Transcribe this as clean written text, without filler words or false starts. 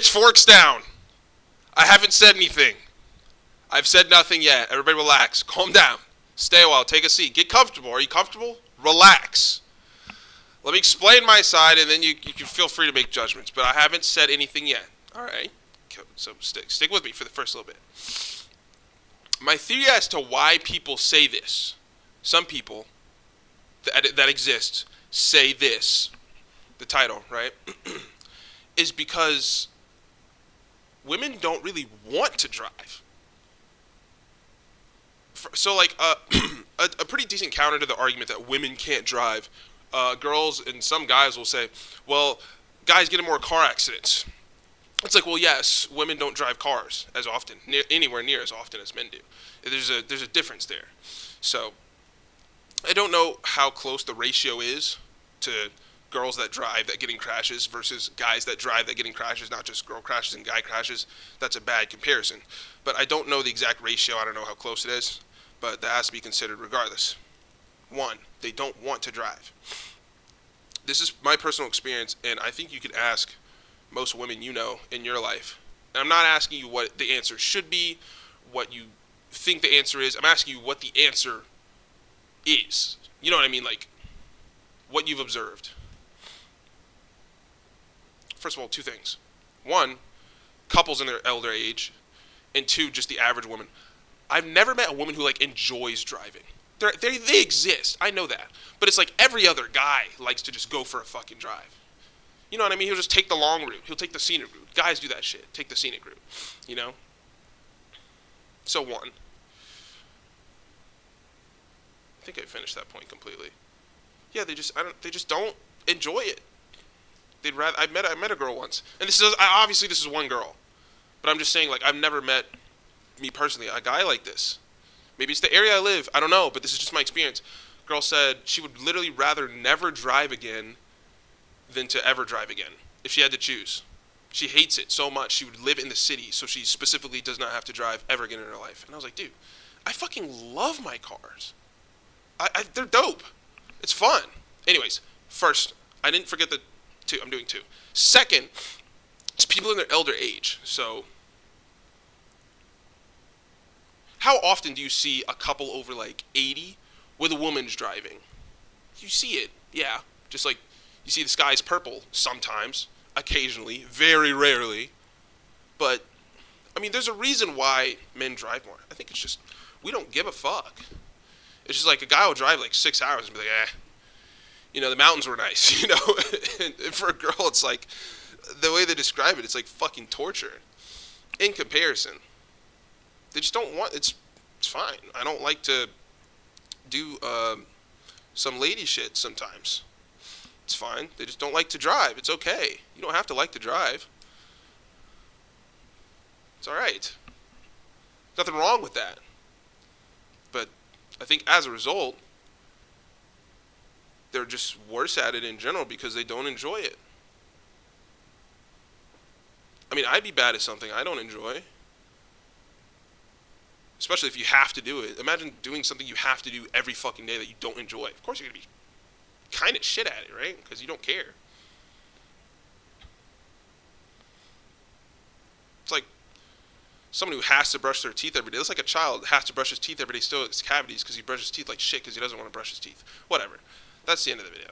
Pitchforks down. I haven't said anything. I've said nothing yet. Everybody relax. Calm down. Stay a while. Take a seat. Get comfortable. Are you comfortable? Relax. Let me explain my side, and then you can feel free to make judgments. But I haven't said anything yet. All right. So stick with me for the first little bit. My theory as to why people say this, some people that exist say this, the title, right, is because women don't really want to drive. So, like, a pretty decent counter to the argument that women can't drive, girls and some guys will say, well, guys get in more car accidents. It's like, well, yes, women don't drive cars as often, anywhere near as often as men do. There's a difference there. So, I don't know how close the ratio is to girls that drive that get in crashes versus guys that drive that get in crashes, not just girl crashes and guy crashes. That's a bad comparison. But I don't know the exact ratio. I don't know how close it is. But that has to be considered regardless. One, they don't want to drive. This is my personal experience, and I think you could ask most women you know in your life. And I'm not asking you what the answer should be, what you think the answer is. I'm asking you what the answer is. You know what I mean? Like, what you've observed. First of all, two things. One, couples in their elder age. And two, just the average woman. I've never met a woman who, like, enjoys driving. They exist. I know that. But it's like every other guy likes to just go for a fucking drive. You know what I mean? He'll just take the long route. He'll take the scenic route. Guys do that shit. Take the scenic route. You know? So one. I think I finished that point completely. Yeah, they just don't enjoy it. They'd rather. I met a girl once, and this is one girl, but I'm just saying, like, I've never met, me personally, a guy like this. Maybe it's the area I live. I don't know, but this is just my experience. Girl said she would literally rather never drive again than to ever drive again if she had to choose. She hates it so much. She would live in the city, so she specifically does not have to drive ever again in her life. And I was like, dude, I fucking love my cars. They're dope. It's fun. Anyways, first, I didn't forget the two. I'm doing two. Second, it's people in their elder age. So, how often do you see a couple over like 80 with a woman's driving? You see it, yeah. Just like you see the sky's purple sometimes, occasionally, very rarely. But, I mean, there's a reason why men drive more. I think it's just, we don't give a fuck. It's just like a guy will drive like 6 hours and be like, you know, the mountains were nice, you know? And for a girl, it's like, the way they describe it, it's like fucking torture. In comparison, they just don't want, it's fine. I don't like to do some lady shit sometimes. It's fine. They just don't like to drive. It's okay. You don't have to like to drive. It's alright. Nothing wrong with that. But I think as a result, they're just worse at it in general because they don't enjoy it. I mean, I'd be bad at something I don't enjoy. Especially if you have to do it. Imagine doing something you have to do every fucking day that you don't enjoy. Of course you're going to be kind of shit at it, right? Because you don't care. It's like someone who has to brush their teeth every day. It's like a child has to brush his teeth every day, still has cavities because he brushes his teeth like shit because he doesn't want to brush his teeth. Whatever. That's the end of the video.